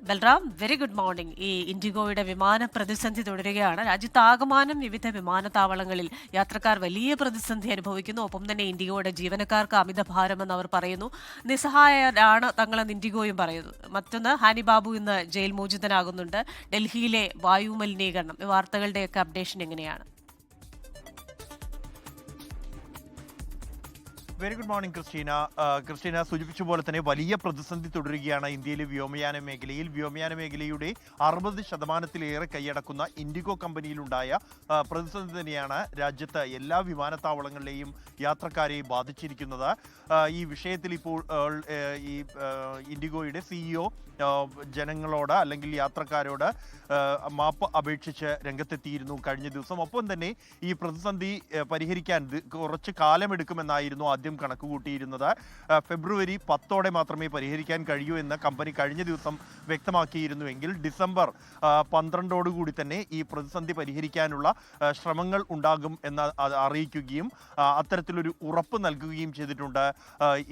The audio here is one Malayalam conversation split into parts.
Balram, very good morning. ഈ ഇൻഡിഗോയുടെ വിമാന പ്രതിസന്ധി തുടരുകയാണ്. രാജ്യത്താകമാനം വിവിധ വിമാനത്താവളങ്ങളിൽ യാത്രക്കാർ വലിയ പ്രതിസന്ധി അനുഭവിക്കുന്നു. ഒപ്പം തന്നെ ഇൻഡിഗോയുടെ ജീവനക്കാർക്ക് അമിത ഭാരമെന്ന് അവർ പറയുന്നു. നിസ്സഹായരാണ് തങ്ങളെന്ന് ഇൻഡിഗോയും പറയുന്നു. മറ്റൊന്ന്, ഹാനി ബാബു ഇന്ന് ജയിൽ മോചിതനാകുന്നുണ്ട്. ഡൽഹിയിലെ വായുമലിനീകരണം, വാർത്തകളുടെയൊക്കെ അപ്ഡേഷൻ എങ്ങനെയാണ്? വെരി ഗുഡ് മോർണിംഗ് ക്രിസ്റ്റീന സൂചിപ്പിച്ച പോലെ തന്നെ വലിയ പ്രതിസന്ധി തുടരുകയാണ് ഇന്ത്യയിലെ വ്യോമയാന മേഖലയിൽ. വ്യോമയാന മേഖലയുടെ 60% കൈയടക്കുന്ന ഇൻഡിഗോ കമ്പനിയിലുണ്ടായ പ്രതിസന്ധി തന്നെയാണ് രാജ്യത്ത് എല്ലാ വിമാനത്താവളങ്ങളിലെയും യാത്രക്കാരെ ബാധിച്ചിരിക്കുന്നത്. ഈ വിഷയത്തിൽ ഇപ്പോൾ ഈ ഇൻഡിഗോയുടെ CEO ജനങ്ങളോട് അല്ലെങ്കിൽ യാത്രക്കാരോട് മാപ്പ് അപേക്ഷിച്ച് രംഗത്തെത്തിയിരുന്നു കഴിഞ്ഞ ദിവസം. ഒപ്പം തന്നെ ഈ പ്രതിസന്ധി പരിഹരിക്കാൻ കുറച്ച് കാലമെടുക്കുമെന്നായിരുന്നു ആദ്യം കണക്കുകൂട്ടിയിരുന്നത്. ഫെബ്രുവരി 10 മാത്രമേ പരിഹരിക്കാൻ കഴിയൂ എന്ന് കമ്പനി കഴിഞ്ഞ ദിവസം വ്യക്തമാക്കിയിരുന്നുവെങ്കിൽ ഡിസംബർ 12 തന്നെ ഈ പ്രതിസന്ധി പരിഹരിക്കാനുള്ള ശ്രമങ്ങൾ ഉണ്ടാകും എന്ന് അറിയിക്കുകയും അത്തരത്തിലൊരു ഉറപ്പ് നൽകുകയും ചെയ്തിട്ടുണ്ട്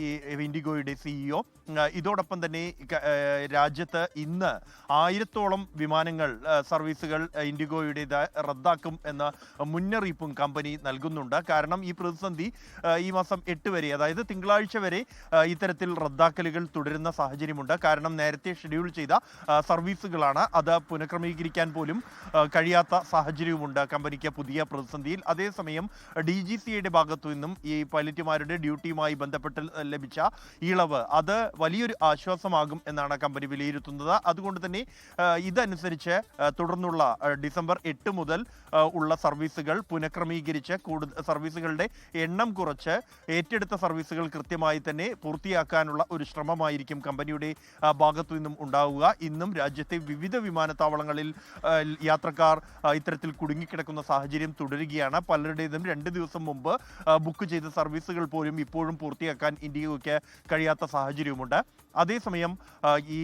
ഈ ഇൻഡിഗോയുടെ CEO. ഇതോടൊപ്പം തന്നെ രാജ്യത്ത് ഇന്ന് 1000-ഓളം വിമാനങ്ങൾ സർവീസുകൾ ഇൻഡിഗോയുടേത് റദ്ദാക്കും എന്ന മുന്നറിയിപ്പും കമ്പനി നൽകുന്നുണ്ട്. കാരണം ഈ പ്രതിസന്ധി ഈ മാസം 8 വരെ, അതായത് തിങ്കളാഴ്ച വരെ ഇത്തരത്തിൽ റദ്ദാക്കലുകൾ തുടരുന്ന സാഹചര്യമുണ്ട്. കാരണം നേരത്തെ ഷെഡ്യൂൾ ചെയ്ത സർവീസുകളാണ്, അത് പുനഃക്രമീകരിക്കാൻ പോലും കഴിയാത്ത സാഹചര്യവുമുണ്ട് കമ്പനിക്ക് പുതിയ പ്രതിസന്ധിയിൽ. അതേസമയം DGCയുടെ ഭാഗത്തു നിന്നും ഈ പൈലറ്റുമാരുടെ ഡ്യൂട്ടിയുമായി ബന്ധപ്പെട്ട് ലഭിച്ച ഇളവ് അത് വലിയൊരു ആശ്വാസമാകും എന്നാണ് കമ്പനി വിലയിരുത്തുന്നത്. അതുകൊണ്ട് തന്നെ ഇതനുസരിച്ച് തുടർന്നുള്ള ഡിസംബർ 8 മുതൽ ഉള്ള സർവീസുകൾ പുനഃക്രമീകരിച്ച് സർവീസുകളുടെ എണ്ണം കുറച്ച് ഏറ്റെടുത്ത സർവീസുകൾ കൃത്യമായി തന്നെ പൂർത്തിയാക്കാനുള്ള ഒരു ശ്രമമായിരിക്കും കമ്പനിയുടെ ഭാഗത്തു നിന്നും ഉണ്ടാവുക. ഇന്നും രാജ്യത്തെ വിവിധ വിമാനത്താവളങ്ങളിൽ യാത്രക്കാർ ഇത്തരത്തിൽ കുടുങ്ങിക്കിടക്കുന്ന സാഹചര്യം തുടരുകയാണ്. പലരുടേതും 2 ദിവസം മുമ്പ് ബുക്ക് ചെയ്ത സർവീസുകൾ പോലും ഇപ്പോഴും പൂർത്തിയാക്കാൻ ഇൻഡിഗോയ്ക്ക് കഴിയാത്ത സാഹചര്യവുമുണ്ട്. അതേസമയം ഈ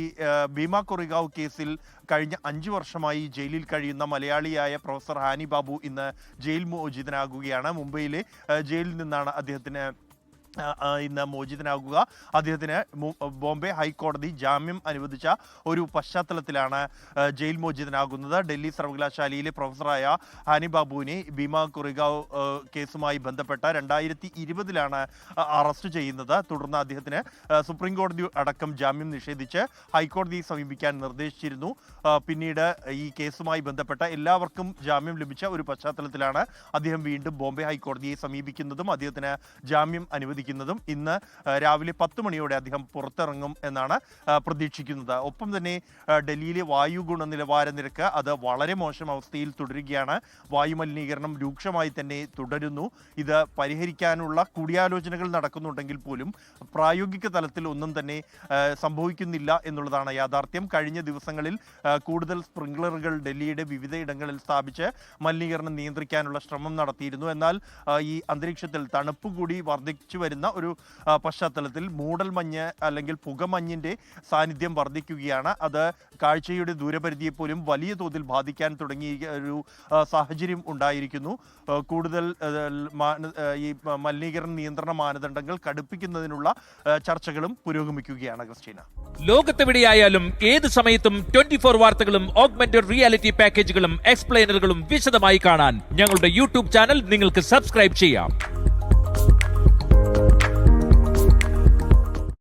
ഭീമ കൊറിഗാവ് കേസിൽ കഴിഞ്ഞ 5 വർഷമായി ജയിലിൽ കഴിയുന്ന മലയാളിയായ പ്രൊഫസർ ഹാനി ബാബു ഇന്ന് ജയിൽ മോചിതനാകുകയാണ്. മുംബൈയിലെ ജയിലിൽ നിന്നാണ് അദ്ദേഹത്തിന് ഇന്ന് മോചിതനാകുക. അദ്ദേഹത്തിന് ബോംബെ ഹൈക്കോടതി ജാമ്യം അനുവദിച്ച ഒരു പശ്ചാത്തലത്തിലാണ് ജയിൽ മോചിതനാകുന്നത്. ഡൽഹി സർവകലാശാലയിലെ പ്രൊഫസറായ ഹാനി ബാബുവിനെ ഭീമ കൊറിഗാവ് കേസുമായി ബന്ധപ്പെട്ട 2020 അറസ്റ്റ് ചെയ്യുന്നത്. തുടർന്ന് അദ്ദേഹത്തിന് സുപ്രീം കോടതി അടക്കം ജാമ്യം നിഷേധിച്ച് ഹൈക്കോടതിയെ സമീപിക്കാൻ നിർദ്ദേശിച്ചിരുന്നു. പിന്നീട് ഈ കേസുമായി ബന്ധപ്പെട്ട എല്ലാവർക്കും ജാമ്യം ലഭിച്ച ഒരു പശ്ചാത്തലത്തിലാണ് അദ്ദേഹം വീണ്ടും ബോംബെ ഹൈക്കോടതിയെ സമീപിക്കുന്നതും അദ്ദേഹത്തിന് ജാമ്യം അനുവദിക്കുന്നതും. ഇന്ന് രാവിലെ 10 മണിയോടെ അദ്ദേഹം പുറത്തിറങ്ങും എന്നാണ് പ്രതീക്ഷിക്കുന്നത്. ഒപ്പം തന്നെ ഡൽഹിയിലെ വായു ഗുണനിലവാര നിരക്ക് അത് വളരെ മോശം അവസ്ഥയിൽ തുടരുകയാണ്. വായുമലിനീകരണം രൂക്ഷമായി തന്നെ തുടരുന്നു. ഇത് പരിഹരിക്കാനുള്ള കൂടിയാലോചനകൾ നടക്കുന്നുണ്ടെങ്കിൽ പോലും പ്രായോഗിക തലത്തിൽ ഒന്നും തന്നെ സംഭവിക്കുന്നില്ല എന്നുള്ളതാണ് യാഥാർത്ഥ്യം. കഴിഞ്ഞ ദിവസങ്ങളിൽ കൂടുതൽ സ്പ്രിംഗ്ലറുകൾ ഡൽഹിയുടെ വിവിധ ഇടങ്ങളിൽ സ്ഥാപിച്ച് മലിനീകരണം നിയന്ത്രിക്കാനുള്ള ശ്രമം നടത്തിയിരുന്നു. എന്നാൽ ഈ അന്തരീക്ഷത്തിൽ തണുപ്പ് കൂടി വർദ്ധിച്ചു വരുന്ന ഒരു പശ്ചാത്തലത്തിൽ മൂടൽമഞ്ഞ് അല്ലെങ്കിൽ പുകമഞ്ഞിന്റെ സാന്നിധ്യം വർദ്ധിക്കുകയാണ്. അത് കാഴ്ചയുടെ ദൂരപരിധിയെ പോലും വലിയ തോതിൽ ബാധിക്കാൻ തുടങ്ങിയ ഒരു സാഹചര്യം ഉണ്ടായിരിക്കുന്നു. കൂടുതൽ ഈ മലിനീകരണ നിയന്ത്രണ മാനദണ്ഡങ്ങൾ കടുപ്പിക്കുന്നതിനുള്ള ചർച്ചകളും പുരോഗമിക്കുകയാണ്. ക്രിസ്റ്റീന, ലോകത്തെവിടെയായാലും ഏത് സമയത്തും 24 വാർത്തകളും ഓഗ്മെന്റഡ് റിയാലിറ്റി പാക്കേജുകളും എക്സ്പ്ലെയിനറുകളും വിശദമായി കാണാൻ ഞങ്ങളുടെ YouTube ചാനൽ നിങ്ങൾക്ക് സബ്സ്ക്രൈബ് ചെയ്യാം.